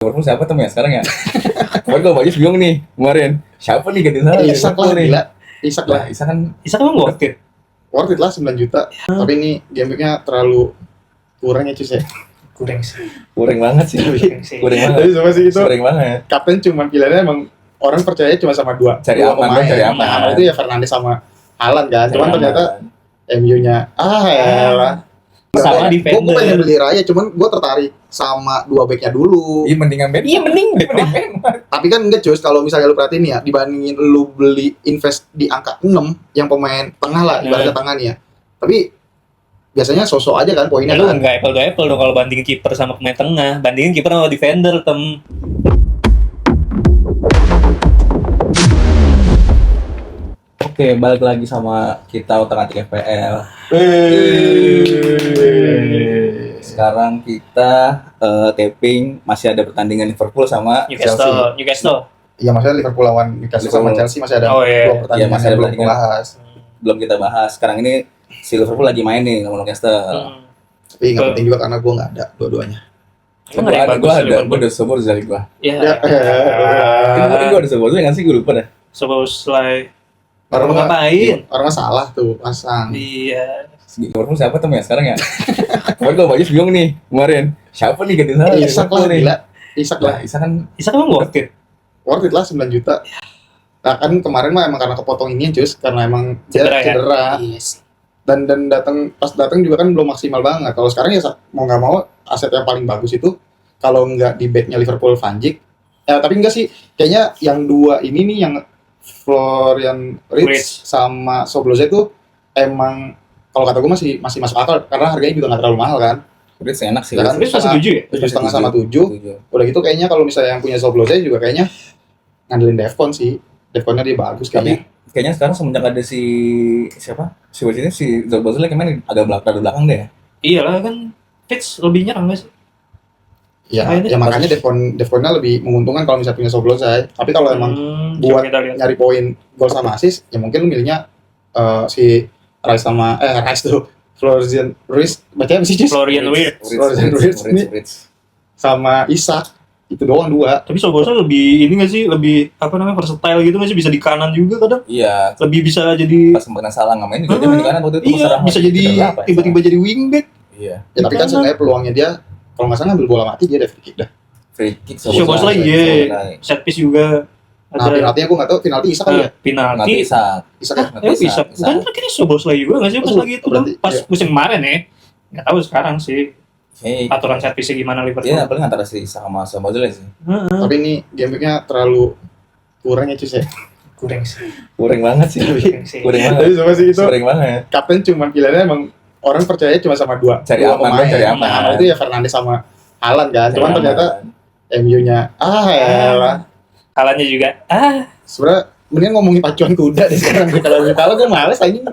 Liverpool siapa tuh ya sekarang ya? Kemarin gue baju bingung nih kemarin. Siapa nih ganti sana? Isak lah gila. Isak lah. Isak kan Isak emang worth it? Worth it lah 9 juta. Tapi ini game week-nya terlalu kurang ya Cus ya. Kurang sih. kurang banget sih. Kurang sih. Kurang banget. Tapi sama sih itu Kurang banget. kapten cuma pilihannya emang orang percaya cuma sama dua Cari aman, pemain. cari aman. Nah, itu ya Fernandes sama Haaland kan. Cuman Cari ternyata aman. MU-nya ya. Sama Gue defender. pengen beli Raya, cuman gue tertarik sama dua backnya dulu. Iya mendingan Ben. Iya mending deh. Tapi kan enggak Cus, kalau misalnya lu perhatiin ya, dibandingin lu beli invest di angka 6 yang pemain tengah lah, ibaratnya tengah nih ya. Tapi biasanya sosok aja kan poinnya Lu kan. nggak apple to apple dong kalau bandingin kiper sama pemain tengah. Bandingin kiper sama defender Oke, balik lagi sama kita otak-atik FPL. Sekarang kita taping masih ada pertandingan Liverpool sama Newcastle. Iya, maksudnya Liverpool lawan Newcastle sama Liverpool. Chelsea masih ada Oh, iya. dua pertandingan Iya, masih yang ada belum pertandingan. bahas. belum kita bahas. Sekarang ini si Liverpool lagi main nih sama Newcastle. Tapi nggak penting juga karena gue nggak ada dua-duanya. Emang nggak ada yang bagus Gue ada, Liverpool? gue udah sebut dari gue. Ya. Gue ada sebut nggak sih gue lupa deh. Soboslai. Orang mah- Ngapain? Orang mah salah tuh pasang. Iya. Liverpool siapa tuh ya sekarang ya? Kemarin gue baju bingung nih kemarin. Siapa nih ganti sana? Isak lah Liverpool nih. gila. Isak lah. Lah, Isak kan Isak emang worth it? Worth it lah 9 juta. Nah kan kemarin mah emang karena kepotong ini Cus, karena emang dia Cedera ya? cedera. Yes. Dan pas datang juga kan belum maksimal banget. Kalau sekarang ya mau nggak mau aset yang paling bagus itu kalau nggak di backnya Liverpool Van Dijk. Tapi enggak sih, kayaknya yang dua ini nih yang Florian Wirtz sama Szoboszlai itu emang kalau kata gue masih masuk akal karena harganya juga nggak terlalu mahal kan. Wirtz enak sih. Ya kan? Tapi masih 7 ya? 7,5 sama 7. Udah gitu kayaknya kalau misalnya yang punya Szoboszlai juga kayaknya ngandelin Defcon sih. Defconnya dia bagus Tapi kayaknya. kayaknya sekarang semenjak ada si siapa? Si Wirtz ini si Szoboszlai kemarin agak belakang deh. Iya lah kan. Fitz lebih nyerang nggak sih? Ya, Mainnya ya makanya Defconnya lebih menguntungkan kalau misalnya punya Szoboszlai. Tapi kalau emang coba buat kita lihat. nyari poin gol sama assist, ya mungkin lu milihnya si Rice sama Rice tuh Florian Wirtz, bacanya apa sih Cis? Florian Wirtz. Wirtz. Sama Isak, itu doang dua. Tapi Szoboszlai lebih ini nggak sih? Lebih apa namanya versatile gitu nggak sih? Bisa di kanan juga kadang. Iya, Lebih bisa jadi. pas kemungkinan salah nggak main juga dia main di kanan waktu itu Iya, serang. bisa jadi Berapa ya? tiba-tiba jadi wingback. Iya. Ya tapi kan sebenarnya peluangnya dia kalau nggak salah ngambil bola mati dia ada free kick dah. Free kick Szoboszlai iya. Set piece juga. Nah, Ada penaltinya gue nggak tahu penalti Isak kan ya. Nanti penalti. Isak. Isak kan? Ya bisa. Bukan akhirnya Szoboszlai juga nggak sih pas Oh, lagi itu berarti, pas iya. musim kemarin ya. Nggak tahu sekarang sih Hey, aturan set piece gimana Liverpool. dia paling antara si Isak sama Szoboszlai sih. Tapi ini game week-nya terlalu kurang ya Cus ya. Kurang sih. Kurang banget sih. Kurang sih. Kurang banget. Tapi sama sih itu Kurang banget. kapten cuma pilihannya emang orang percaya cuma sama dua Cari dua aman, pemain. cari aman. Nah, itu ya Fernandes sama Haaland kan. Cuman Cari ternyata aman. MU-nya ya Kalahnya juga. sebenarnya mendingan ngomongin pacuan kuda deh sekarang. Kalau gue males anjing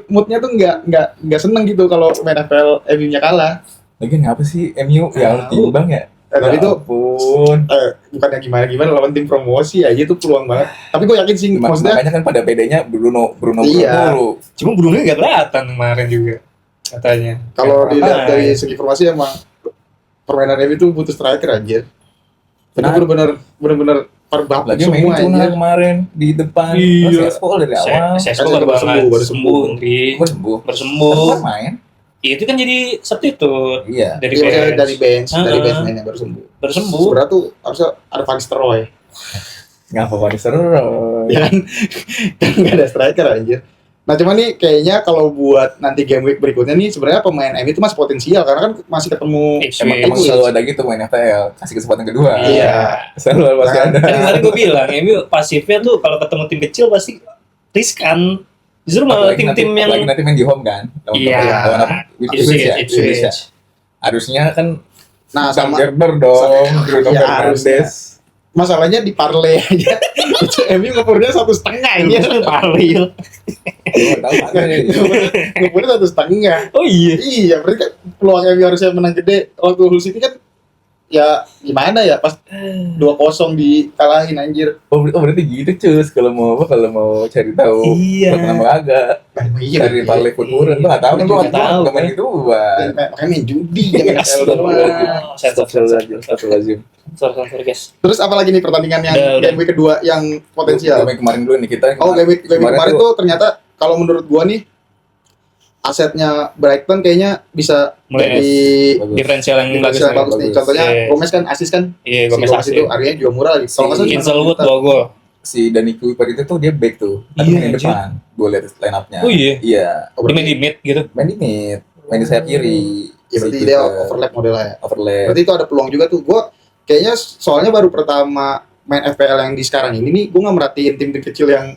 moodnya tuh nggak seneng gitu kalau main FPL MU-nya kalah. Lagian ngapa sih MU yang timbang ya? Tapi Ya itu ampun. bukannya gimana lawan tim promosi aja tuh peluang banget. Tapi gue yakin sih maksudnya Makanya kan pada PD-nya Bruno Iya. dulu. Cuma Bruno nggak kelihatan kemarin juga katanya. kalau Ya, dilihat apa? dari segi formasi emang permainan MU itu butuh striker aja. Itu Nah. bener-bener perbab Lagi main semua Tuna aja. kemarin di depan. Iya. Sesko dari awal. Sesko Baru baru sembuh, baru sembuh. Ndri. Baru sembuh. Bersembuh. Kan main. Itu kan jadi substitute Iya. dari Iya, maksudnya dari bench. bench, dari Heeh. bench mainnya baru sembuh. Bersembuh. Sebenarnya tuh harusnya ada Van Nistelrooy. Ngapa Van Nistelrooy? Ya kan nggak ada striker anjir. Nah cuman nih kayaknya kalau buat nanti game week berikutnya nih sebenarnya pemain MU itu masih potensial karena kan masih ketemu Ipswich. Emang selalu ada gitu main FPL. Kasih kesempatan kedua. Iya. Selalu pasti Nah, ada. Kan kemarin gue bilang, MU pasifnya tuh kalau ketemu tim kecil pasti riskan. Justru malah tim-tim yang Apalagi nanti main di home kan. Iya. Lawan apa? Ipswich ya? Ipswich ya? Harusnya kan Nah sama Gerber dong. Bruno Iya, Fernandes. masalahnya di parlay aja itu MU ngepurnya 1,5 ini Paril. Gue tahu mana nih. ngepurnya 1,5. Oh iya. Iya berarti kan peluang MU harusnya menang gede waktu Hull City kan ya gimana ya pas 2-0 dikalahin anjir. Berarti gitu cus kalau mau cari tahu Iya. kenapa agak Iya, dari Parley Football gua nggak tahu kan gua Nggak tahu, nggak main gitu gua. makanya main judi jangan FPL doang. Astagfirullahaladzim. Sorry guys. Terus apa lagi nih pertandingan yang Udah. game week kedua yang potensial? Game kemarin dulu nih kita. Oh, game week kemarin tuh ternyata kalau menurut gua nih asetnya Brighton kayaknya bisa Mulai jadi bagus. Diferensial yang bagus. bagus, bagus nih. bagus. Contohnya Iya. Gomez kan asis kan? Iya, Si Gomez itu harganya juga murah lagi. Kalau nggak salah cuma Kinselwood 1 juta. 2 gol. Si Danny Cooper itu tuh dia back tuh. Iya, Tapi main di anjir. depan. Gua lihat line up-nya. Oh iya. Iya, Oh, Dia main di mid gitu. main di mid, main di sayap kiri. Ya berarti Si dia Cooper. overlap modelnya ya. Overlap. Berarti itu ada peluang juga tuh. Gua kayaknya soalnya baru pertama main FPL yang di sekarang ini nih, gua nggak merhatiin tim-tim kecil yang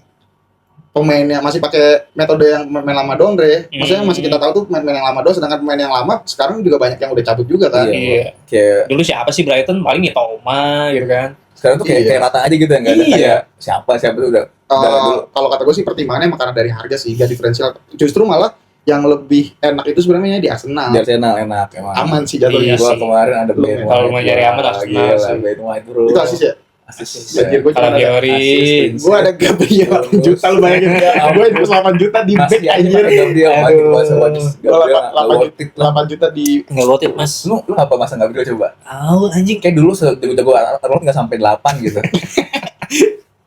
pemainnya masih pakai metode yang main lama doang, Dre. Maksudnya masih kita tahu tuh main-main yang lama doang, sedangkan pemain yang lama sekarang juga banyak yang udah cabut juga kan. Iya. Kayak Dulu siapa sih Brighton? Paling ya Toma gitu kan. sekarang tuh kayak Iya. kayak rata aja gitu, nggak ada Iya. kayak siapa tuh udah dulu. Kalau kata gue sih pertimbangannya emang karena dari harga sih, gak diferensial. Justru malah yang lebih enak itu sebenarnya di Arsenal. di Arsenal enak emang. Aman sih jatuhnya. Iya Gua sih. kemarin ada Ben White. Kalau mau nyari aman Wah, Arsenal gila, sih. Ben White bro. Itu asis ya? Asis. Anjir, gue cuma ada Calafiori. gue ada Gabriel 8 juta, lu bayangin ya. Gue invest 8 juta di Masih back aja anjir. pakai Gabriel, makin Aduh. gua sama Gue Gabriel, 8 juta di Enggak worth it, Mas. Lu apa masa Gabriel coba? Tahu anjing. Kayak dulu sejago Arnold nggak sampai 8 gitu.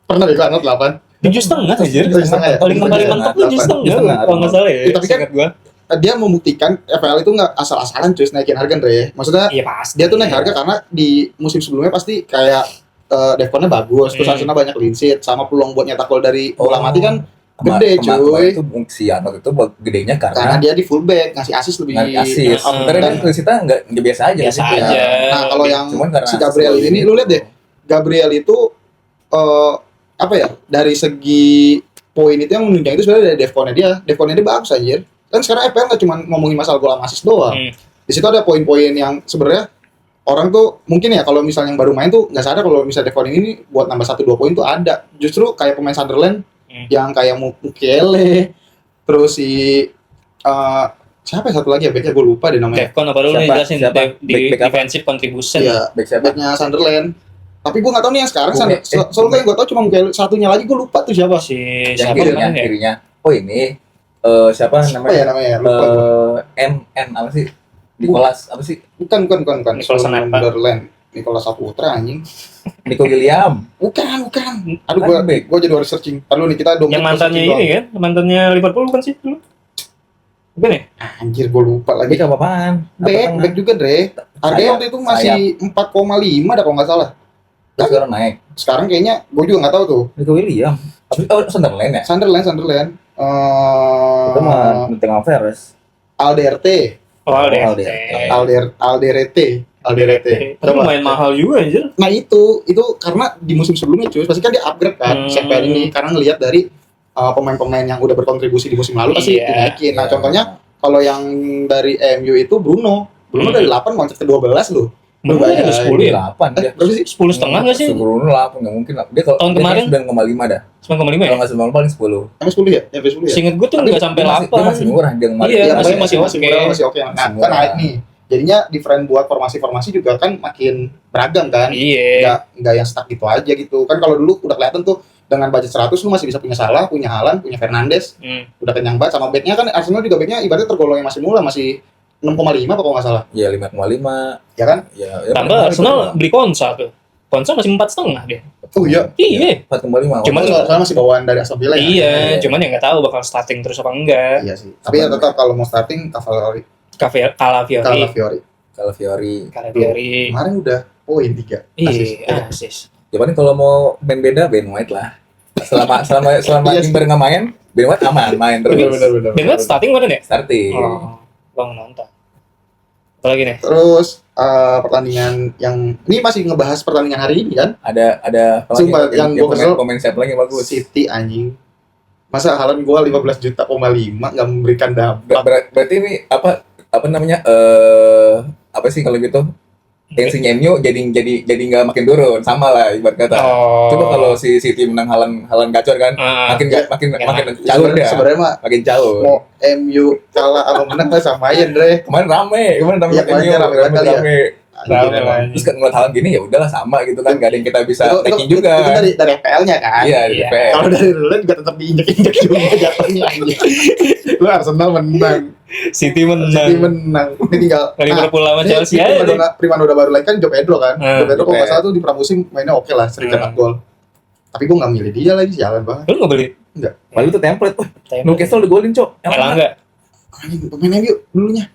pernah deh gue Arnold 8. 7,5 anjir. 7,5 ya? Paling kembali 7,5, mentok tuh 7,5 kalau nggak salah ya. Tapi kan- Ingat gua. Dia membuktikan FPL itu nggak asal-asalan cuy naikin harga, Andre. Maksudnya Iya pasti. dia tuh naik harga karena di musim sebelumnya pasti kayak Devonnya bagus, terus Arsenal banyak clean sheet, sama peluang buat nyetak gol dari bola mati kan gede cuy. Itu si Arnold itu gedenya Karena karena dia di fullback ngasih asis lebih nggak asis. Ah, Sebenarnya dan- kan Krisita nggak biasa aja. Biasa gitu ya. aja. Nah, kalau yang Cuman karena si Gabriel asis ini, lu lihat deh, Gabriel itu apa ya? Dari segi poin itu yang menunjang itu sebenarnya dari Devonnya dia bagus anjir. Kan sekarang FPL nggak cuma ngomongin masalah gol sama assist doang. Di situ ada poin-poin yang sebenarnya orang tuh mungkin ya kalau misalnya yang baru main tuh nggak sadar kalau misalnya Devon ini buat nambah 1-2 poin tuh ada. Justru kayak pemain Sunderland yang kayak Mukiele, terus si siapa ya satu lagi ya backnya gue lupa deh namanya. Devon apa dulu nih Siapa? jelasin Siapa? di Back apa? defensive contribution. Iya, back siapa? backnya Sunderland. Tapi gue nggak tahu nih yang sekarang. Soalnya yang gue tahu cuma Mukiele, satunya lagi gue lupa tuh siapa. Si Yang siapa kirinya, namanya ya? kirinya. Oh ini siapa Apa ya namanya? namanya? Lupa gua. N apa sih? Nicholas apa sih? Bukan. Nicholas Anapa. Sunderland. Nicholas Saputra anjing. Nico William. Bukan. Aduh Kan back. gue jadi harus searching. Aduh nih kita Yang mantannya ini kan, mantannya Liverpool bukan sih dulu? Bukan ya? Anjir gue lupa lagi. Back apa-apaan? Back juga Dre. Harganya Sayap, waktu itu masih 4,5 ada kalau nggak salah. Terus sekarang naik. Sekarang kayaknya gue juga nggak tahu tuh. Nico William. Sunderland ya? Sunderland. Itu mah di tengah Veres. Alderte. Oh, Alderete. Tapi lumayan mahal juga anjir. Nah itu karena di musim sebelumnya cuy, pasti kan dia upgrade kan CPL ini karena ngelihat dari pemain-pemain yang udah berkontribusi di musim lalu pasti Iya. dinaikin. Nah contohnya kalau yang dari MU itu Bruno dari 8 loncat ke 12 loh. Bruno Bayangin. ada 10 ya? 8 dia. Berapa sih? 10,5 nggak sih? Sebelum 8 nggak mungkin lah. Dia kalau Tahun kemarin? 9,5 dah. 9,5 ya? Kalau nggak 9 paling 10. Emang 10 ya? Yang 10 ya? Seinget gue tuh nggak sampai Dia masih 8. murah dia kemarin. Iya, Iya, masih- masih oke. murah, masih oke. Nah, Masih kan murah. naik nih. Jadinya different buat formasi-formasi juga kan makin beragam kan. Iya. Nggak yang stuck gitu aja gitu. Kan kalau dulu udah kelihatan tuh dengan budget 100 lu masih bisa punya Salah, punya Haaland, punya Fernandes. Udah kenyang banget sama backnya kan Arsenal juga backnya ibaratnya tergolong yang masih murah, masih 6,5 apa kalau nggak salah. Iya 5,5. Ya kan? Ya, Tambah Arsenal beli Konsa tuh. Konsa masih 4,5 dia. Oh iya. Iya. 4,5. Cuman- Soalnya masih bawaan dari Aston Villa ya. Iya, Iya. cuman ya nggak tahu bakal starting terus apa enggak. Iya sih. Tapi ya tetap kalau mau starting Calafiori. Calafiori. Calafiori. Kemarin udah poin 3. Iya, asis. Ya paling kalau mau main beda Ben White lah. Selama Iya sih. Timber nggak main, Ben White aman main terus. Bener. Ben White starting kemarin ya? Starting. Oh, bang nonton. Apalagi nih? Terus pertandingan yang ini masih ngebahas pertandingan hari ini kan? Ada apa lagi? Sumpah, yang gua kesel- pemain siapa lagi yang bagus? City anjing. Masa Haaland gua 15 juta, 5 nggak memberikan dampak. Berarti ini apa namanya? Apa sih kalau gitu? Yang si MU jadi nggak makin turun, sama lah ibarat kata. Oh. Coba kalau si City menang Haaland gacor kan, makin caur dia. Sebenarnya mah Makin caur. mau MU kalah atau menang lah samain Dre. Kemarin rame Iya, kemarin MU, rame banget kali ya. Rame lah. Terus kan ngeliat hal gini ya udahlah sama gitu kan, gak ada yang kita bisa tracking juga. Itu dari FPL-nya kan. Iya, dari Iya. DPR. Kalau dari Roulette juga tetap diinjek-injek juga jatuhnya anjing. Lu Arsenal menang, City City menang. menang. Ini tinggal Liverpool sama ini Chelsea aja deh. Primadona baru lagi kan Joe Pedro kan. Joe Pedro kalau nggak Joe salah tuh di pramusim mainnya oke lah, sering cetak gol. Tapi gue nggak milih dia lagi, sialan banget. Lu nggak beli? Malu tuh template. Wah, Newcastle udah golin, Cok. Elangga. Anjing pemain MU dulunya.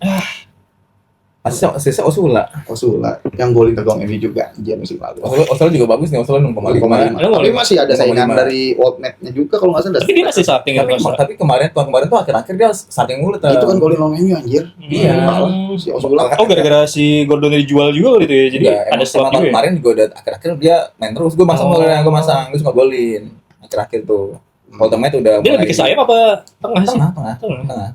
Asisnya Osula. Osula yang golin ke gawang MU juga dia musim lalu. Osula juga bagus nih, Osula 0,5. Tapi masih ada 0,5. saingan dari Worldnet-nya juga kalau nggak salah. Tapi dia masih starting Tapi, kan? tapi kemarin tuh akhir-akhir dia starting mulu tuh. Itu kan golin lawan MU anjir. Iya. Si Osula. Oh gara-gara si Gordon dijual juga gitu ya. Jadi Iya, ada emang slot juga ya. kemarin juga udah akhir-akhir dia main terus. Gue masang Oh. gue masang, dia suka golin. Akhir-akhir tuh. Ultimate udah Dia lebih ke sayap apa tengah sih? tengah. Tengah.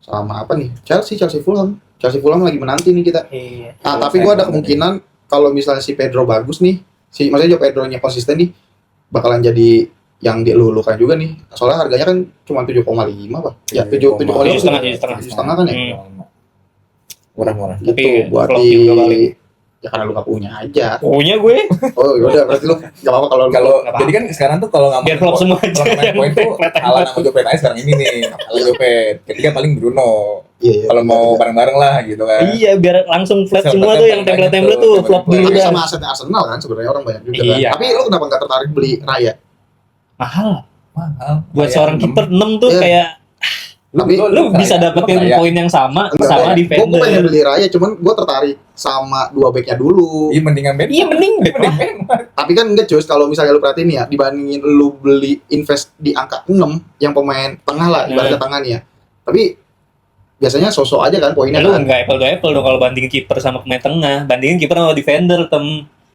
Sama apa nih? Chelsea Fulham. Chelsea Fulham lagi menanti nih kita. Iya. Nah, tapi gue ada kemungkinan kalau misalnya si Pedro bagus nih, maksudnya Joe Pedro-nya konsisten nih, bakalan jadi yang dilulukan juga nih. Soalnya harganya kan cuma 7,5 Pak. Ya, 7,5 7,5, 7,5 kan ya. Murah-murah. Gitu Tapi buat flop juga balik. ya karena lu gak punya aja. Pokoknya gue Oh, yaudah berarti lu gak apa-apa kalau lu Kalau Nggak jadi kan sekarang tuh kalau nggak biar flop semua aja. kalau main poin tuh ala nama Jopet aja sekarang ini nih. Ala Jopet. Ketiga paling Bruno. iya, Kalau mau bareng-bareng lah gitu kan. Iya, biar langsung flat Bisa semua tuh pakai yang banyak template-template tuh, tuh template flop dulu tapi dah. sama asetnya Arsenal kan sebenarnya orang banyak juga kan. Iya. Tapi lu kenapa gak tertarik beli Raya? Mahal. Mahal. Buat Kayak seorang kiper 6 tuh Iya. kayak Tapi lu bisa dapetin poin yang sama sama Gue pengen defender. beli Raya, cuman gue tertarik sama dua backnya dulu. Iya mendingan Ben. Iya mending back lah. Tapi kan enggak Jos, kalau misalnya lu perhatiin ya, dibandingin lu beli invest di angka 6 yang pemain tengah lah, ibaratnya tengah nih ya. Tapi biasanya sosok aja kan poinnya Lu kan. enggak apple to apple dong kalau bandingin kiper sama pemain tengah. Bandingin kiper sama defender,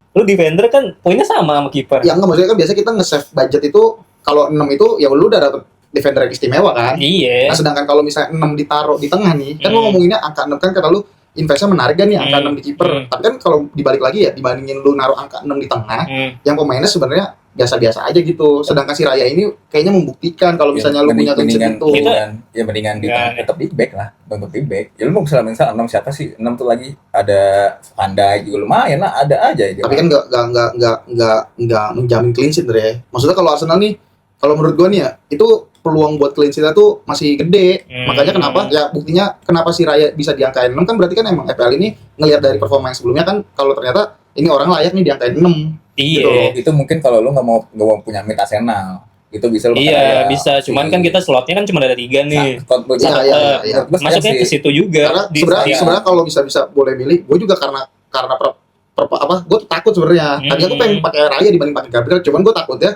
Lu defender kan poinnya sama kiper. Ya enggak, maksudnya kan biasa kita nge-save budget itu kalau 6 itu ya lu udah dapet defender yang istimewa kan. Iya. Nah, sedangkan kalau misalnya 6 ditaruh di tengah nih, kan lu ngomonginnya angka 6 kan kata lu investnya menarik kan nih angka 6 di kiper. Tapi kan kalau dibalik lagi ya, dibandingin lu naruh angka 6 di tengah, yang pemainnya sebenarnya biasa-biasa aja gitu. Sedangkan si Raya ini kayaknya membuktikan kalau misalnya lu punya clean sheet itu. Ya mendingan di Ya. tetap di back lah, untuk di back. Ya lu mau misalnya 6 siapa sih? 6 tuh lagi ada Van Dijk juga lumayan lah, ada aja gitu. Tapi kan nggak menjamin clean sheet deh. Maksudnya kalau Arsenal nih, kalau menurut gua nih ya, itu peluang buat clean sheet tuh masih gede. Makanya kenapa? Ya buktinya kenapa si Raya bisa diangkain 6 kan berarti kan emang FPL ini ngelihat dari performa yang sebelumnya kan kalau ternyata ini orang layak nih diangkain 6. Iya. Itu mungkin kalau lu nggak mau punya mid Arsenal, itu bisa lu pakai Iya, kayak bisa. Cuman si- kan kita slotnya kan cuma ada 3 nih. Iya. Masuknya ke situ juga. Karena Di- sebenarnya kalau bisa boleh milih, gue juga karena gue takut sebenarnya. Tadinya gue pengen pakai Raya dibanding pakai Gabriel, cuman gue takut ya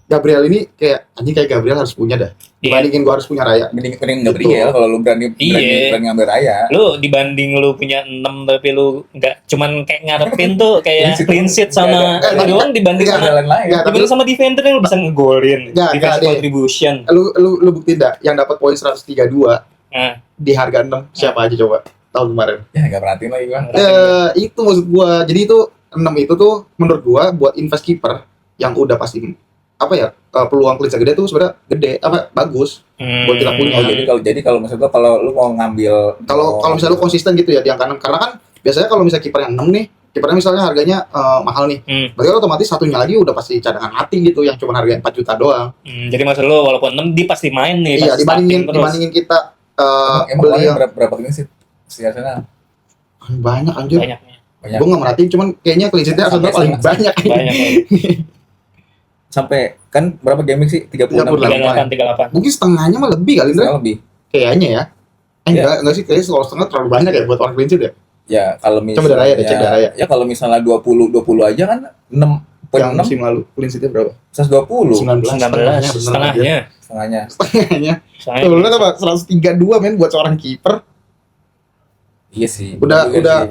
Gabriel ini kayak anjing kayak Gabriel harus punya dah. Dibandingin gue harus punya Raya. mending Gabriel kalau lu berani Iya. ngambil Raya. Lu dibanding lu punya 6 tapi lu enggak cuman kayak ngarepin tuh kayak clean sheet sama Nggak ada. itu doang dibanding Nggak sama Jalan lain. Nggak, tapi dibanding sama defender yang lu bisa ngegolin Nggak, defensive deh. contribution. Lu buktiin dah yang dapat poin 132 Nah, di harga 6 siapa aja coba tahun kemarin. Ya nggak perhatiin lagi gua. Itu maksud gua. Jadi itu 6 itu tuh menurut gua buat invest keeper yang udah pasti apa ya peluang clean sheet gede tuh sebenarnya gede apa bagus buat kita punya. Oh, jadi kalau maksud gua kalau lu mau ngambil Kalau misalnya lu konsisten gitu ya di angka 6 karena kan biasanya kalau misalnya kiper yang 6 nih, kipernya misalnya harganya mahal nih. Berarti kan otomatis satunya lagi udah pasti cadangan mati gitu yang cuma harganya 4 juta doang. Jadi maksud lu walaupun 6 dia pasti main nih. Iya, pasti starting terus. dibandingin kita emang beli yang berapa clean sheet si Arsenal? banyak anjir. Banyaknya. Banyak. Gue nggak merhatiin, cuman kayaknya clean sheet-nya Arsenal paling banyak. Banyak. Sampai kan berapa game week sih? 36. 38. Mungkin setengahnya mah lebih kali, Ndra. Setengah lebih. Kayaknya ya. Iya. Enggak sih, kayaknya kalau setengah terlalu banyak ya buat orang clean sheet ya. Ya kalau misalnya Coba dah Raya deh, cek dah Raya. Ya kalau misalnya 20 aja kan 6 poin Yang 6 musim lalu clean sheet-nya berapa? 120 19 setengahnya. setengahnya. Setengahnya. Setengahnya. Tuh, lu apa? 132 men buat seorang kiper. Iya sih. Udah Udah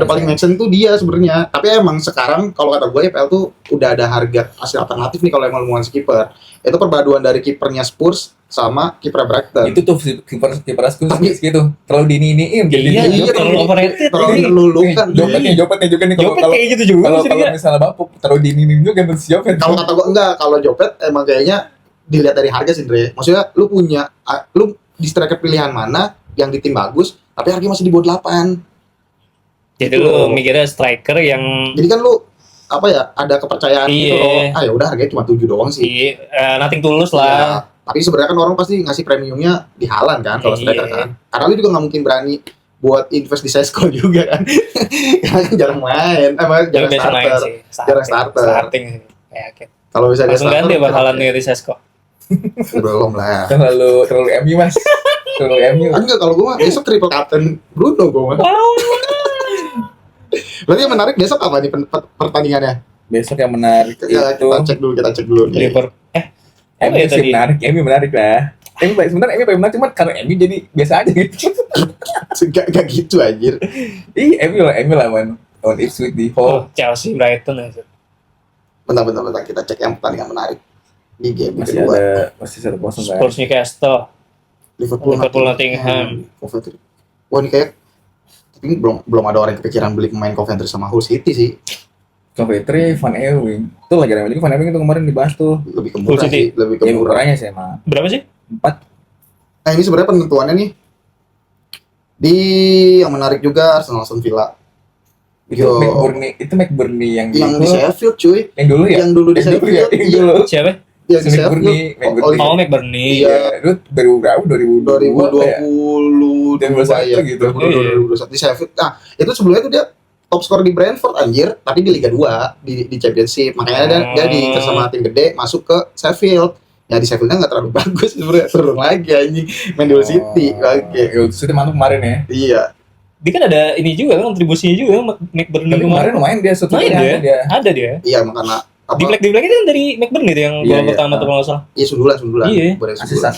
paling make sense tuh dia sebenarnya. Tapi emang sekarang kalau kata gue FPL tuh udah ada harga hasil alternatif nih kalau emang lu mau ngasih kiper. Itu perpaduan dari kipernya Spurs sama kiper Brighton. itu tuh kiper Spurs Tapi- gitu. Terlalu dini-iniin jadi Iya, dia- terlalu overrated. terlalu Ini. dilulukan. Jopetnya juga nih Jopet kayak gitu juga kalau sih dia. misalnya Bapuk terlalu dini-iniin juga tuh si Jopet. Kalau kata gue enggak, kalau Jopet emang kayaknya dilihat dari harga sih, Dre. Maksudnya lu punya lu di striker pilihan mana yang di tim bagus, tapi harganya masih di bawah 8. Jadi Gitu lu loh. mikirnya striker yang Jadi kan lu apa ya, ada kepercayaan gitu Iya. loh. Ah ya udah harganya cuma 7 doang sih. nothing tulus Iya. lah. Tapi sebenarnya kan orang pasti ngasih premiumnya di Haaland kan kalau Iya. striker kan. Karena lu juga nggak mungkin berani buat invest di Sesko juga kan. Karena kan jarang main, Dia jarang biasa main starter. sih. Jarang starter. Starting sih. Yakin. Kalau bisa dia Langsung starter, ganti mungkin bakalan oke. nih di Sesko. Belum lah. Terlalu MU mas. Terlalu MU. Enggak, kalau gue mah besok triple captain Bruno gue mah. Berarti yang menarik besok apa nih pertandingannya? Besok yang menarik Ya, itu kita cek dulu nih. Liverpool. MU ya sih tadi? menarik. MU menarik lah. Sebenarnya MU paling menarik, cuman kalau MU jadi biasa aja gitu. Gak gitu anjir. Ih, MU lah man. On Ipswich di Oh, Hall. Chelsea Brighton aja. Bentar, kita cek yang pertandingan menarik di game Masih kedua. ada masih 1-0 kan. Spurs Newcastle. Liverpool Nottingham. Coventry. Wah ini kayak tapi belum ada orang yang kepikiran beli pemain Coventry sama Hull City sih. Coventry Van Ewing. Tuh lagi rame lagi Van Ewing itu kemarin dibahas tuh. Lebih ke Hull murah City. sih, lebih ke Ya murah. murahnya sih emang. Berapa sih? 4. Nah ini sebenarnya penentuannya nih di yang menarik juga Arsenal Aston Villa. Itu Yo. McBurney yang Yang di dulu. Sheffield cuy. Yang dulu ya? Yang dulu di Yang dulu ya? Sheffield. Yang Iya. dulu. Siapa? Yang di Si Sheffield. McBurney. Oh, McBurney. Iya. Itu 2020 ya? 2020 gitu. 2021 di Sheffield. Nah, itu sebelumnya tuh dia top skor di Brentford anjir, tapi di Liga 2 di Championship. Makanya dia diincar sama tim gede masuk ke Sheffield. Ya di Sheffieldnya nggak terlalu bagus sebenarnya, turun lagi anjing main di Hull City. Oke. Ya, City mantap kemarin ya. Iya. Dia kan ada ini juga kan kontribusinya juga McBurney Tapi kemarin main dia main dia. Ada dia. Iya makanya apa? Di Black itu kan dari McBurney itu yang Iya, gol iya. pertama tuh kalau nggak salah. Iya sundulan. Iya. Boleh Asis. sundulan.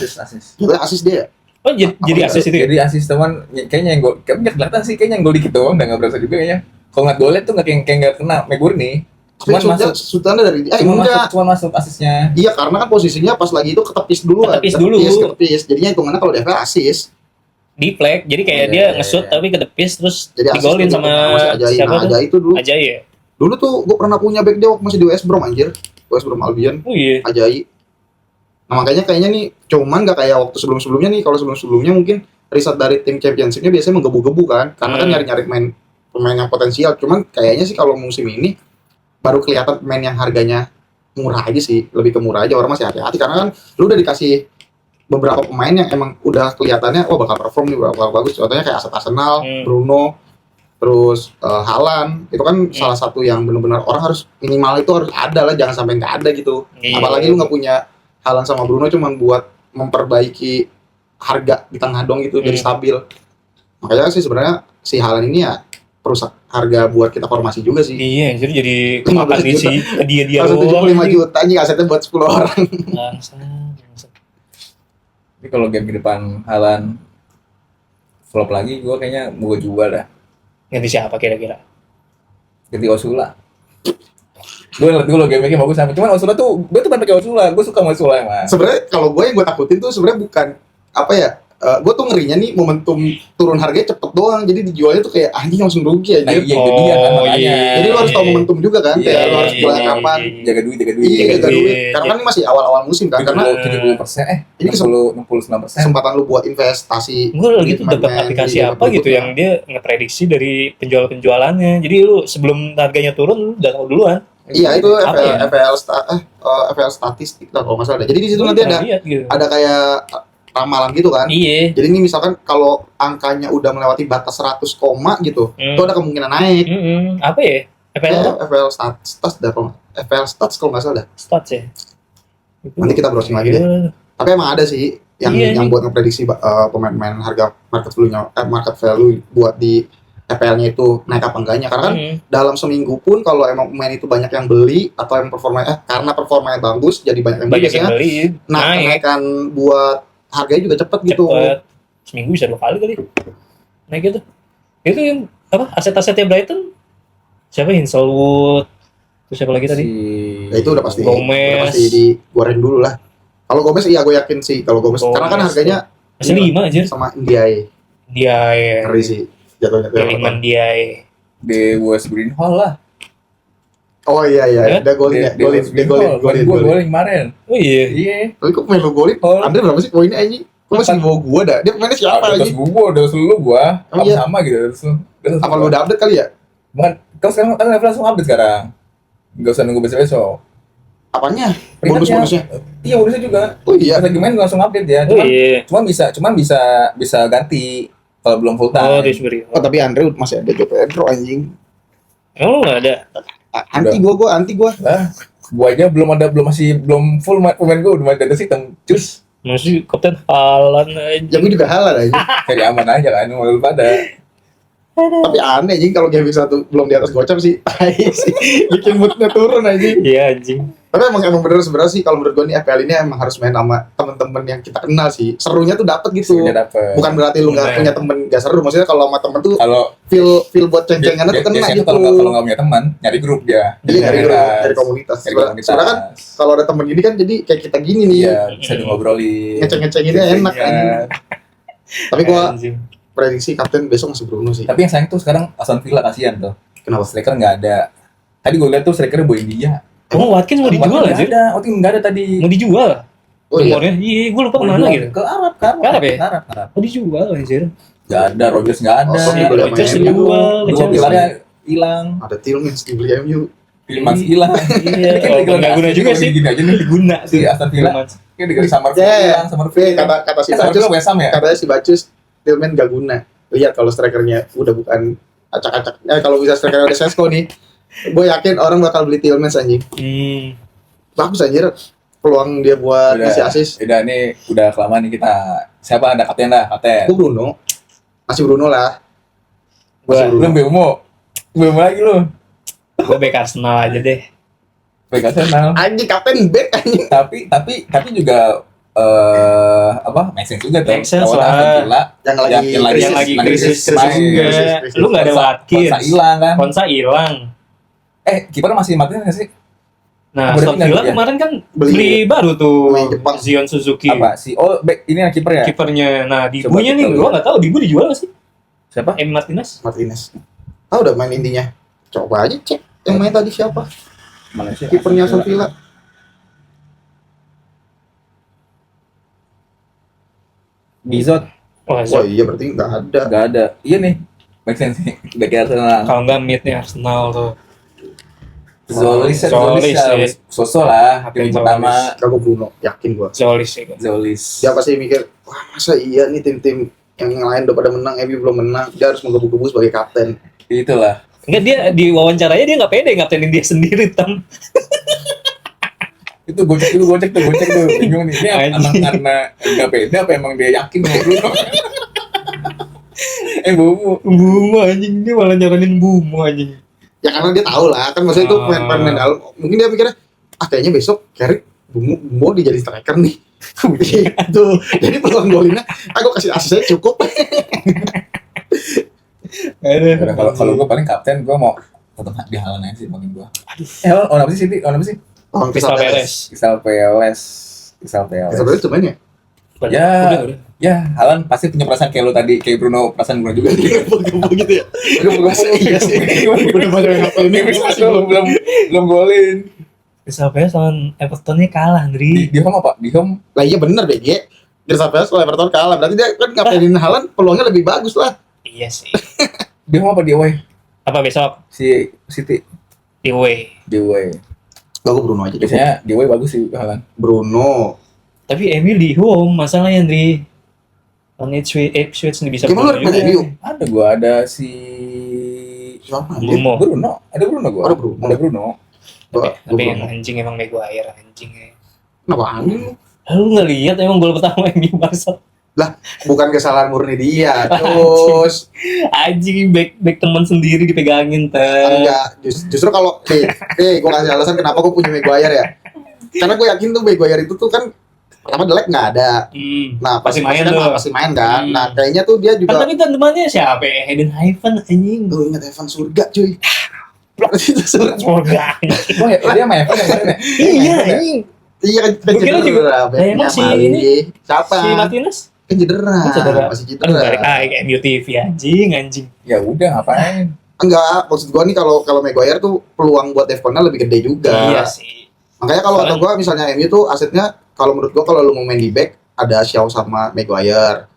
Juga asis dia. Oh jadi Apa asis itu ya? Jadi asis teman kayaknya yang gol, kayaknya kelihatan sih kayaknya yang gol dikit doang, udah nggak berasa juga kayaknya. Kalau nggak golnya tuh kayak nggak kena McBurney. Tapi Cuman masuk, sultannya dari dia. Enggak. cuma masuk asisnya. Iya karena kan posisinya pas lagi itu ketepis dulu kan. Ketepis dulu. Ketepis. Jadinya hitungannya kalau dia asis. Di flag. Jadi kayak Iya, dia iya, nge-shoot iya. tapi kedepis terus Jadi asis digolin dulu. sama Masih Ajayi. siapa Nah, tuh? Ajayi itu dulu. Ajayi ya. Dulu tuh gue pernah punya back dia waktu masih di West Brom anjir. West Brom Albion, Oh iya. Ajayi. Nah makanya kayaknya nih, cuman gak kayak waktu sebelum-sebelumnya nih. Kalau sebelum-sebelumnya mungkin riset dari tim championshipnya biasanya menggebu-gebu kan. Karena kan nyari-nyari pemain yang potensial. Cuman kayaknya sih kalau musim ini baru kelihatan pemain yang harganya murah aja sih. Lebih ke murah aja, orang masih hati-hati. Karena kan lu udah dikasih beberapa pemain yang emang udah kelihatannya wah bakal perform nih, bakal bagus. Contohnya kayak aset Arsenal, Bruno, terus Haaland. Itu kan salah satu yang benar-benar orang harus minimal itu harus ada lah, jangan sampai nggak ada gitu. Iya. Apalagi lu nggak punya Haaland sama Bruno cuman buat memperbaiki harga di tengah dong gitu, jadi stabil. Makanya sih sebenarnya si Haaland ini ya perusak harga buat kita formasi juga sih. Iya, jadi 15 kemakan juta. sih ke dia Langsung 75 doang. juta nih asetnya buat 10 orang. Bangsat. Tapi kalau game ke depan Haaland flop lagi, gue kayaknya mau jual dah. Ganti siapa kira-kira? Ganti Osula. Gue liat dulu game-nya bagus sama. Cuman Osula tuh, gue tuh pakai Osula. Gue suka sama Osula emang. Sebenarnya kalau gue yang gue takutin tuh sebenarnya bukan apa ya, gue tuh ngerinya nih momentum turun harganya cepet doang, jadi dijualnya tuh kayak anjing langsung rugi Nah aja. iya itu dia kan makanya. Jadi lo harus tahu momentum juga kan, Iya, kayak lo harus jualnya iya, kapan. iya. Jaga duit. Iya, jaga duit. Karena kan ini masih awal-awal musim kan, karena 70%, ini 69%. kesempatan lu buat investasi. Gue lagi tuh dapat pemain aplikasi di apa gitu yang dia ngeprediksi dari penjualannya. Jadi lu sebelum harganya turun lu udah tahu duluan. Iya itu Apa ya? FPL statistik lah kalau nggak salah. Jadi di situ nanti ada Lihat, gitu. kayak ramalan gitu kan. Iya. Jadi ini misalkan kalau angkanya udah melewati batas 100 koma gitu, itu ada kemungkinan naik. Apa ya? FPL stats kalau nggak salah dah. Stats ya. Nanti kita browsing lagi deh. Tapi emang ada sih yang Iya, buat ngeprediksi pemain-pemain harga market value buat di FPL-nya itu naik apa enggaknya. Karena kan dalam seminggu pun kalau emang pemain itu banyak yang beli atau yang karena performanya bagus jadi banyak yang beli Banyak yang biasanya. beli. Nah, naik. kenaikan buat harganya juga cepet gitu. Cepet. Seminggu bisa 2 kali kali. Naik gitu. Itu yang apa? Aset-asetnya Brighton? Siapa? Hinselwood. Terus siapa lagi tadi? Ya itu udah pasti Gomez. udah pasti digoreng dulu lah. Kalau Gomez iya gue yakin sih kalau Gomez karena kan Gomez. harganya Masih 5 anjir. sama Ndiaye. Dia ya. Ngeri sih jatuhnya. Pilihan dia ya. Di West Green Hall lah. Oh iya Ya? dia golin ya, golin. Golin kemarin. Oh iya. Iya. Tapi kok main lu golin? Oh. Andre berapa sih poinnya anjing? Lu masih di bawah gua dah. Dia pemainnya siapa Udah lagi? udah lu gua. Oh, iya. Sama gitu. Terus lu. Apa lu udah update kali ya? Bukan, kau sekarang kan level langsung update sekarang. Gak usah nunggu besok-besok. Apanya? Peringkatnya. Bonus-bonusnya. Iya, bonusnya juga. Oh iya. Pas lagi main langsung update ya. Oh iya. Cuman bisa ganti kalau belum full time. Oh, disuruh. Oh, tapi Andre masih ada Joe Pedro anjing. Emang lu nggak ada? Anti gua. Lah, gua aja belum full pemain gua udah ada sistem. Cus, Masih Kapten Haaland aja. Ya gua juga halal aja. cari aman aja kan, mau lu pada. Tapi aneh anjing kalau game 1 belum di atas gocap sih. Tai sih. Bikin moodnya turun anjing. Iya anjing. Tapi emang bener sebenarnya sih kalau menurut gua nih FPL ini emang harus main sama temen-temen yang kita kenal sih. Serunya tuh dapet gitu. Serunya dapet. Bukan berarti lu nggak Bener. punya temen gak seru. Maksudnya kalau sama temen tuh Kalau feel buat ceng-cengannya tuh kena biasanya gitu. kalau nggak punya teman, nyari grup dia. Jadi dari komunitas. Dari Sebenarnya kan kalau ada temen gini kan jadi kayak kita gini nih. Iya, bisa ngobrolin. Ngeceng-ngecenginnya enak Iya. kan. Tapi gua Anjing. prediksi kapten besok masih Bruno sih. Tapi yang sayang tuh sekarang Aston Villa kasihan tuh. Kenapa? Striker nggak ada. Tadi gue lihat tuh strikernya Boy India. Oh, Watkins mau dijual Watkins aja. nggak ada, Watkins nggak ada tadi. Mau dijual. Oh iya. Rumornya. Iya, gue lupa Mau kemana dijual gitu. Ke Arab, Ke Arab ya? Arab. Oh, dijual anjir. Nggak ada, Rodgers nggak ada. Oh, Sony boleh main Rodgers MU. dijual. Dua Chelsea. pilarnya hilang. Ada Tillmans di beli MU. Tillmans hilang. Iya, Ini kan oh, dikira nggak guna juga sih. Gini aja nih. Guna Si Aston Villa. Ini dikira Summerfield Ya, hilang, Summerfield. kata si Summerfield Bacus, West Ham ya? katanya si Bacus Tillman gak guna. Lihat kalau strikernya udah bukan acak-acak. Kalau bisa strikernya udah Sesko nih, gue yakin orang bakal beli Tillmans anjing. Bagus anjir. Peluang dia buat ngasih assist. Udah nih, udah kelamaan nih kita. Siapa ada kapten dah, kapten? Gue Bruno. Masih Bruno lah. Gua- Masih Bruno. Lu Bemo lagi lu. Gue back Arsenal aja deh. Baik Arsenal. Anjing kapten back anjing. Tapi juga apa? Make sense juga tuh. Make sense Lawan lah. Aston Villa. Yang lagi krisis main. juga. Lu nggak ada Watkins. Konsa hilang kan? Konsa hilang. Kiper masih Martinez nggak sih? Nah, Berarti Aston nggak Villa dia? kemarin kan Beli- beli baru tuh Pemain Jepang. Zion Suzuki. Apa? Back ini yang kiper ya? Kipernya. Nah, Coba Dibunya nih, kita gua lihat. nggak tahu Dibu dijual nggak sih? Siapa? Emi Martinez. Martinez. Tahu udah main intinya. Coba aja cek yang main tadi siapa? Mana sih? Kipernya Aston Villa. Bizot Wah, Oh iya berarti nggak ada. nggak ada. Iya nih. Make sense nih. Back Arsenal. kalau nggak mid nih Arsenal tuh. Zolis Zolis, ya. Sosok lah. Hakim Zolis. pertama. Kalau Bruno yakin gua. Zolis ya. Zolis. Dia pasti mikir, wah masa iya nih tim-tim yang lain udah pada menang, MU belum menang, dia harus menggebu-gebu sebagai kapten. Itulah. Enggak, dia di wawancaranya dia nggak pede ngaptenin dia sendiri tam. Itu gocek tuh. Bingung nih. Ini emang Anjing. karena nggak pede apa emang dia yakin sama Bruno? Bumo anjing, dia malah nyaranin Bumo anjing. Ya karena dia tahu lah, kan maksudnya itu Ah. pemain dalam. Mungkin dia pikirnya, kayaknya besok Carrick mau dia jadi striker nih. Gitu. Jadi peluang golinnya, aku kasih asisnya cukup. Karena kalau gue paling kapten gue mau tetap di Haaland aja sih paling gue. Haaland apa sih? Apa sih? Orang Crystal Palace. Crystal Palace. Sebenarnya cuman ya. Ya. Udah. Ya, Haaland pasti punya perasaan kayak lo tadi, kayak Bruno perasaan Bruno juga. Gembung gitu ya. Masa iya sih. Bener banyak yang ngapalin ini. belum golin. Crystal Palace lawan Evertonnya kalah, Andri. Di home apa? Di home Lah iya bener BG. Crystal Palace kalau Everton kalah, berarti dia kan kaptenin Haaland peluangnya lebih bagus lah. Iya sih. di home apa di away? Apa besok Si City di away? di away. Aku Bruno aja. Biasanya di away bagus sih Haaland. Bruno. Tapi MU di home masalahnya, Andri. Lawan Ipswich nih bisa Gimana menang main juga. MU? Ada gua ada si Siapa? Bumo. Bruno. Ada Bruno gua. Ada Bruno. Ada Bruno. Tapi yang anjing emang Maguire anjing ya. Kenapa angin lu? Lu nggak lihat emang gol pertama MU Barca? Bukan kesalahan murni dia, terus Anjing back teman sendiri dipegangin enggak. Justru kalau gue kasih alasan kenapa gue punya Maguire ya. Karena gue yakin tuh Maguire itu tuh kan pertama jelek nggak ada. Nah Pasti main kan, tuh. pasti main kan. Hmm. Nah kayaknya tuh dia Kan juga. tapi temannya siapa ya? Hayden Haven anjing. Lu ingat Evan Surga cuy. Itu Surga. Semoga. Oh ya, dia main apa yang kemarin ya? Iya anjing. Iya kan Gua kira juga. backnya Emang si Mali. ini, Siapa? Si Martinez Kan cedera. cedera. Masih Kan balik cedera. lagi ke MU TV anjing. Ya udah ngapain? Enggak, maksud gua nih kalau Maguire tuh peluang buat Defcon-nya lebih gede juga. Iya sih. Makanya kalau kata Soalnya- gua misalnya MU tuh asetnya kalau menurut gua kalau lu mau main di back ada Xiao sama Maguire.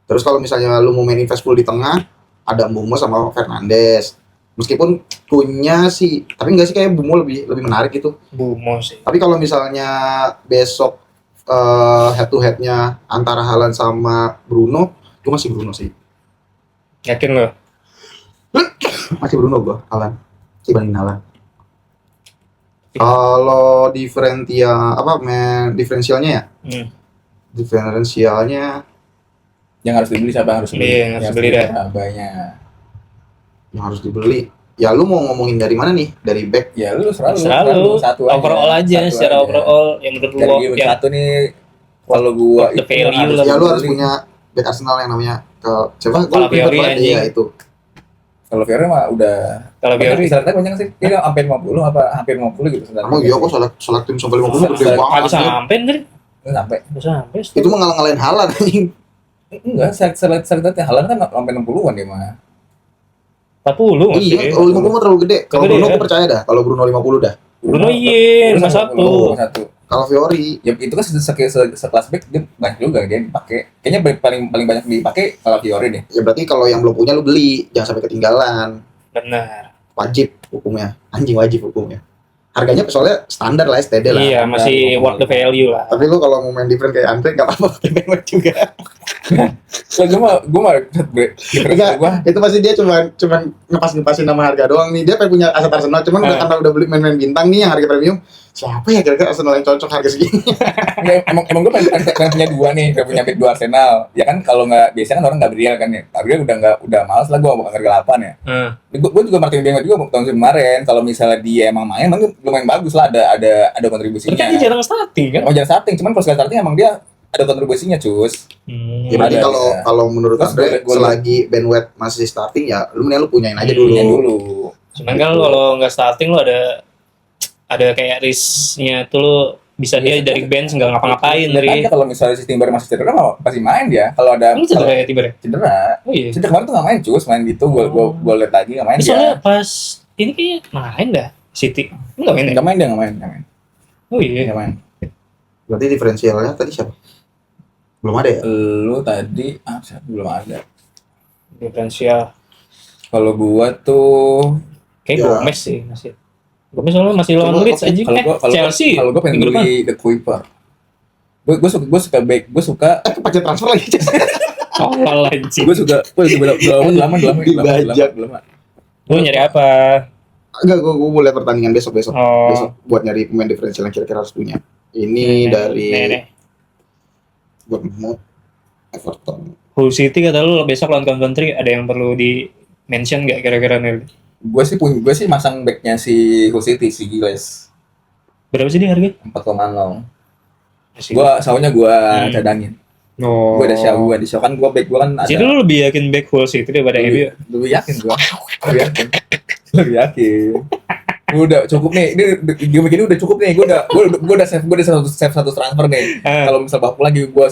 Terus kalau misalnya lu mau main Liverpool di tengah, ada Mbeumo sama Fernandes. Meskipun punya sih, tapi enggak sih, kayak Mbeumo lebih menarik gitu. Bumo sih. Tapi kalau misalnya besok head to headnya antara Haaland sama Bruno, gue masih Bruno sih. Yakin lo? Masih Bruno gue, Haaland. Dibandingin Haaland. Kalau diferensialnya ya? Diferensialnya Yang harus dibeli siapa yang harus dibeli? Iya, yang harus dibeli dah. Abahnya. yang harus dibeli. Ya lu mau ngomongin dari mana nih? Dari back? Ya lu selalu Satu overall aja, secara overall yang menurut dari lo game yang satu nih kalau gua the itu value lah. Ya lu harus punya back Arsenal yang namanya siapa? Gua Calafiori lupa banget. anjing. Iya itu. kalau Fiore mah udah Kalau Fiori Sebenarnya banyak sih. Dia hampir 50 apa hampir 50 gitu sebenarnya. Emang iya kok salah tim sampai 50 gede Salah- banget. nggak bisa sampai nih, Nggak sampai. nggak sampai. Itu mah ngalah-ngalahin Haaland anjing. Enggak, saya Haaland kan sampai 60-an dia mah. 40 masih. Iya, kalau 50 mah terlalu gede. Kalau Gede, Bruno ya? aku percaya dah. Kalau Bruno 50 dah. Bruno iya, Bruno 51. 51. Kalau Fiori, Ya itu kan sekelas back dia banyak juga dia dipakai. Kayaknya paling banyak dipakai kalau Fiore deh. ya berarti kalau yang belum punya lu beli, jangan sampai ketinggalan. Benar. Wajib hukumnya, anjing wajib hukumnya. Harganya soalnya standar lah, STD lah. Iya, masih worth the value lah. Tapi lu kalau mau main different kayak Andre nggak apa-apa pakai Bangor juga. So, gue mah Enggak, itu pasti dia cuman ngepasin nama harga doang nih. Dia pengen punya aset Arsenal, cuman udah karena udah beli main-main bintang nih yang harga premium. Siapa ya kira-kira Arsenal yang cocok harga segini? emang gue pengen punya dua nih, pengen punya back dua Arsenal. Ya kan kalau nggak biasanya kan orang Gabriel kan ya. Gabriel udah malas lah gue mau harga 8 ya. Gue juga Martin Benga juga tahun kemarin. Kalau misalnya dia emang main, emang lumayan bagus lah, ada kontribusinya. Tapi kan dia jarang starting kan? Emang jarang starting, cuman kalau sekali starting emang dia ada kontribusinya cus. Ya berarti Ada. kalau menurut Terus Andre gua- selagi Ben White masih starting ya lu mending lu punyain aja dulu. Punya dulu. Cuman kan lu kalau nggak starting lu ada kayak risknya tuh lu bisa dia Iya. dari bench nggak ngapa-ngapain Makanya dari kalau misalnya si Timber masih cedera pasti main dia. Kalau ada ini cedera ya tiba-tiba. cedera. Oh iya. Sejak kemarin tuh nggak main cus, main gitu. Gue liat lagi nggak main Ini soalnya dia. pas ini kayaknya main dah City. Lu nggak main ya? Nggak main. Oh iya. Nggak main. Berarti diferensialnya tadi siapa? Belum ada ya? Lu tadi siapa? Belum ada. Diferensial. Kalau gua tuh Kayak Ya. Gomez sih masih. Gomez soalnya masih lawan Coba, Leeds anjing. Chelsea. kalau gua pengen minggu depan. beli The Kuiper. Gue suka back, gue suka Pakai transfer lagi. Tolol anjing. gue suka lama. Dibajak. Lu nyari apa? Enggak, gue mau lihat pertandingan besok. Oh. Besok buat nyari pemain diferensial yang kira-kira harus punya. Ini dari Nih. Bournemouth, Everton. Hull City kata lu besok lawan Coventry ada yang perlu di mention nggak kira-kira nih? Gue sih masang backnya si Hull City, si Giles Berapa sih dia harga? 4,0. Saunya gue cadangin. Oh. Gue ada Shaw kan gue back gue kan ada. Jadi lu lebih yakin back Hull City daripada MU? Lebih yakin gue. Lebih yakin. Udah cukup nih. Ini game begini udah cukup nih. Gue udah save satu transfer nih. Kalau misal baku lagi gue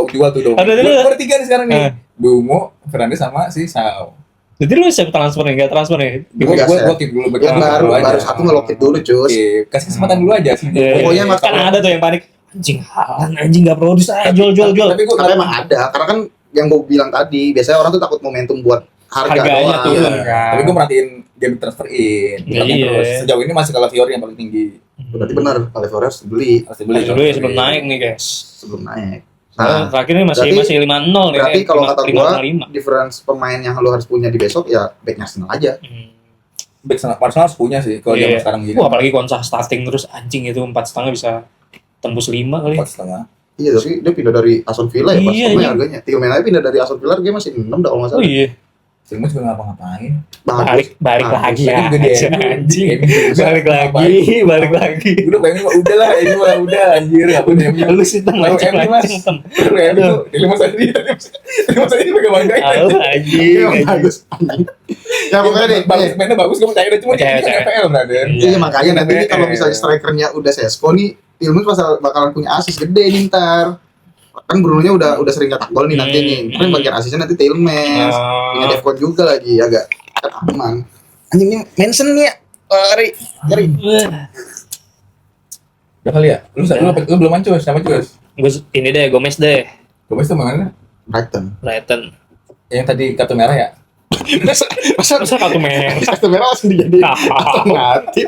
jual tuh dong. Gue ada 3 nih sekarang nih. Bumo, Fernandes sama si Shaw. Jadi lu siap transfer nih, nggak transfer nih? Gue keep dulu yang baru satu ngelokit dulu cus. Oke, kasih kesempatan dulu aja sih. Pokoknya mah kan ada tuh yang panik. Anjing nggak produs jual. Tapi gue Tapi emang ada, karena kan yang gue bilang tadi, biasanya orang tuh takut momentum buat harga Harganya doang. turun. Tapi gue merhatiin game transfer in. Iya. Terus sejauh ini masih kalau Fiori yang paling tinggi. Berarti benar, Calafiori harus beli Harus dibeli. Dulu ya sebelum naik nih guys. sebelum naik. Nah, terakhir ini masih berarti- 5-0 nih. Berarti kalau kata gua, 5,5. difference pemain yang lo harus punya di besok ya backnya Arsenal aja. Back Arsenal harus punya sih kalau Iya. zaman sekarang gini. Wah, apalagi Konsa starting terus anjing itu 4,5 bisa tembus 5 kali. 4,5. Iya, tapi dia pindah dari Aston Villa ya pas Iya, pemain iya. harganya. Tillman aja pindah dari Aston Villa, dia masih 6 dah kalau nggak Oh salah. iya. Silma juga ngapa-ngapain. Balik Bagus. lagi ya. Lagi gede. Anjing. Balik Balik lagi. Udah pengen mah udah lah, ini mah udah anjir apa nih. Lu sih tem Lalu MU, Mas. Lu MU tuh Lima Sandi pakai bangga. Anjing. Iya, bagus. Ya pokoknya deh. bagus, mainnya bagus, gue percaya cuma Percaya, ini kan percaya. FPL brother. Iya makanya nanti nih kalau misalnya strikernya udah Sesko nih, Tillman bakalan punya assist gede nih ntar. Kan Bruno-nya udah sering nyetak gol nih nanti nih. Kan bagian asisnya nanti Tillman. Punya Defcon juga lagi agak kan aman. Anjing ini mention nih ya. Cari. Udah kali ya? Lu belum mancus, sama Cus. Ini deh, Gomez deh, Gomez tuh mana? Brighton. Brighton. Yang tadi kartu merah ya? Masa Masa kartu merah? kartu merah langsung dijadiin alternatif.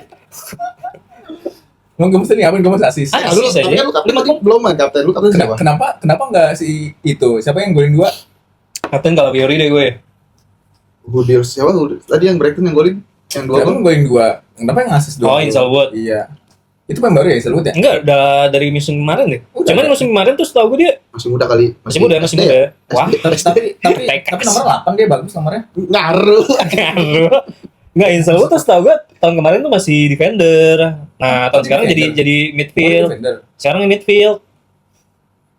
Emang Gomez tadi ngapain? Gomez asis. Ah, Lu asis aja. tapi kan lu kapten Lima tadi belum kan kapten lu kapten siapa? Kenapa nggak si itu? Siapa yang golin 2? Kapten Calafiori deh gue. Hudir siapa? Tadi yang Brighton yang golin yang 2 Kenapa gol. golin 2? Kenapa yang asis 2? Oh, Insalwood. Iya. Itu pemain baru ya Insalwood ya? Enggak, udah dari musim kemarin deh. Udah Cuman ada. musim kemarin tuh setahu gue dia Masih muda kali. masih muda. SD Ya? Wah, Tapi nomor 8 dia bagus nomornya. ngaruh. ngaruh. Enggak, Insalwood tuh setahu gue tahun kemarin tuh masih defender. Nah, tahun sekarang jadi Defender. jadi midfield. Defender. Sekarang di midfield.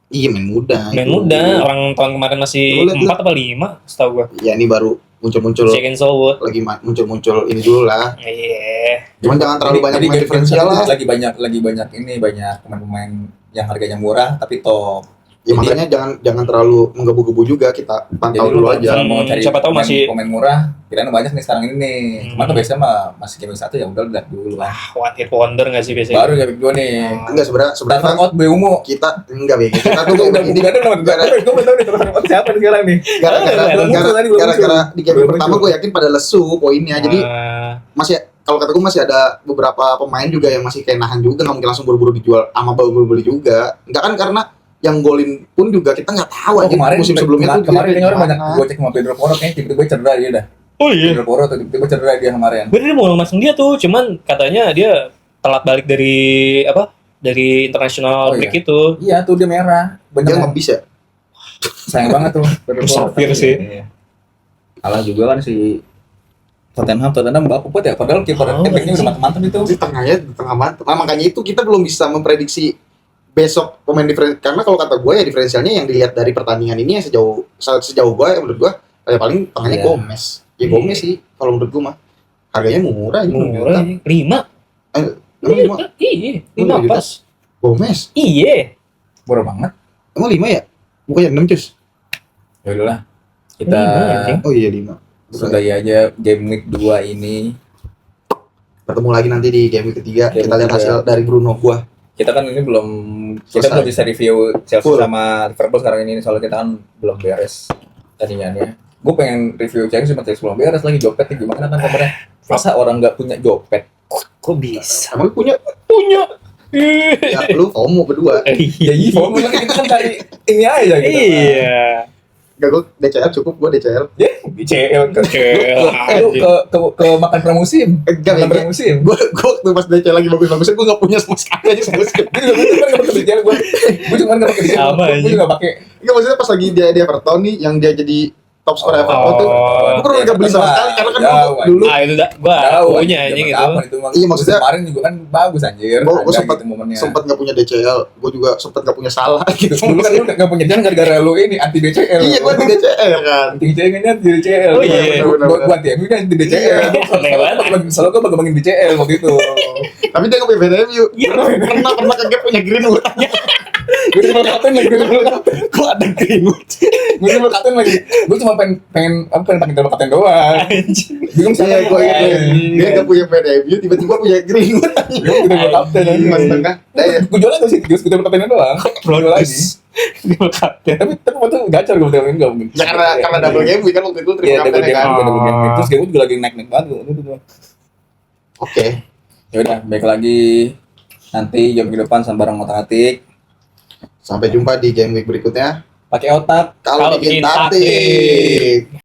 Iya main muda. Main itu. muda, orang tahun kemarin masih Lu liat, 4 apa 5 setahu gue. Ya ini baru muncul-muncul Jack Insalwood. lagi muncul-muncul ini dulu lah. Iya. Cuman jangan terlalu banyak Jadi pemain game diferensial satu lah. lagi banyak ini banyak pemain-pemain yang harganya murah tapi top. Ya Jadi- makanya jangan terlalu menggebu-gebu juga, kita pantau dulu aja. Kalau mau cari Siapa tahu masih- pemain murah, kirain banyak nih sekarang ini nih. Cuman tuh biasanya mah masih game 1 ya udah lihat dulu lah. One hit wonder nggak sih biasanya? Baru game 2 nih. Enggak sebenarnya Transfer kan out Beumo. kita enggak BG. Kita tuh Udah ini ada nomor gue belum tahu nih transfer out siapa nih sekarang nih. gara-gara di game Belum pertama muncul. gue yakin pada lesu poinnya. Jadi Ah, masih kalau kata gue masih ada beberapa pemain juga yang masih kayak nahan juga, nggak mungkin langsung buru-buru dijual sama baru beli juga. Enggak kan karena yang golin pun juga kita nggak tahu aja musim sebelumnya tuh kemarin dia orang banyak gimana. gue cek sama Pedro Porro kayaknya tiba-tiba cedera dia dah. oh iya. Pedro Porro tuh tiba-tiba cedera dia kemarin. Bener dia mau langsung dia tuh, cuman katanya dia telat balik dari apa? Dari international Oh, break iya. itu. Iya tuh dia merah. Dia Bener. nggak bisa. Sayang banget tuh Pedro Porro. Musafir sih. Iya. Kalah juga kan si Tottenham baku buat ya padahal kiper Oh, backnya udah mantap-mantap itu. Di tengah mantap. Nah, makanya itu kita belum bisa memprediksi besok pemain diferensial, karena kalau kata gue ya diferensialnya yang dilihat dari pertandingan ini ya sejauh gue ya menurut gue ya paling tengahnya Iya. Gomez. Ya Gomez sih kalau menurut gue mah. Harganya murah ini. Murah ini. 5. Emang 5? Iya, Murah 5 juga. pas. Gomez. Iya. Murah banget. Emang 5 ya? Bukannya 6 cus? Ya udahlah. Kita Lima, anjing. Oh iya 5. sudahi aja game week 2 ini. Ketemu lagi nanti di game week ketiga. Game Kita lihat ketiga. hasil dari Bruno gua. Kita kan ini belum Selesai. bisa review Chelsea Full. sama Liverpool sekarang ini soalnya kita kan belum beres tandingannya. Gue pengen review Chelsea sama Chelsea belum beres lagi jopet nih gimana kan kabarnya. Masa orang nggak punya jopet? Kok bisa? Emang lu punya? Punya. Ya lu FOMO berdua. Ya iya, kita kan cari ini aja gitu. Iya. Gak, gua DCL cukup, gua DCL. Ya, CL ke Oke. lu ke makan pramusim. Enggak, Makan enggak. pramusim. Gua waktu pas DCL lagi bagus-bagusnya gua gak punya sama sekali aja semusim. Gue juga nggak pakai DCL gue cuma nggak pakai DCL. Sama Gue aja. juga pakai. Enggak, maksudnya pas lagi dia di Everton nih yang dia jadi top scorer Everton tuh. Oh. Gua pernah gak beli sama sekali karena kan Jauh, dulu Ah itu gua Tahu punya anjing itu. Iya, maksudnya- kemarin juga kan bagus anjir. Gua Ada sempet gitu momennya. sempat gak punya DCL, gua juga sempat gak punya salah gitu. Dulu kan lu nggak punya jangan gara-gara lu ini anti DCL. Iya, gua di DCL kan. anti DCL kan anti DCL. Oh, iya, bener-bener. Gua anti MU kan anti DCL. Iya. Aneh banget. Soalnya gua bagi-bagi DCL waktu itu. Tapi dia gak punya VDMU. Iya. Pernah ke gap punya Greenwood. Gue cuma kapten lagi, gue cuma kapten. Gua ada Greenwood. Gue cuma kapten lagi. Gue cuma pengen pakai dalam kapten doang. Anjing. Bingung Iya, gua ingat Anjing. dia gak punya VDMU, tiba-tiba punya Greenwood. Gue udah kapten aja. Mas tengah. Gue jual aja sih, gue cuma kaptennya doang. Gue jual lagi. Dia kapten. Tapi waktu itu gacor gue bilang enggak mungkin. Ya karena double game week kan waktu itu Iya, terima double kapten game, kan. double game. Terus gue juga lagi naik-naik banget. Itu. Oke. Ya udah, baik lagi. Nanti jam ke depan sama bareng otak-atik. Sampai jumpa di game week berikutnya. Pakai otak. Kalau Kalau bikin bikin taktik. taktik.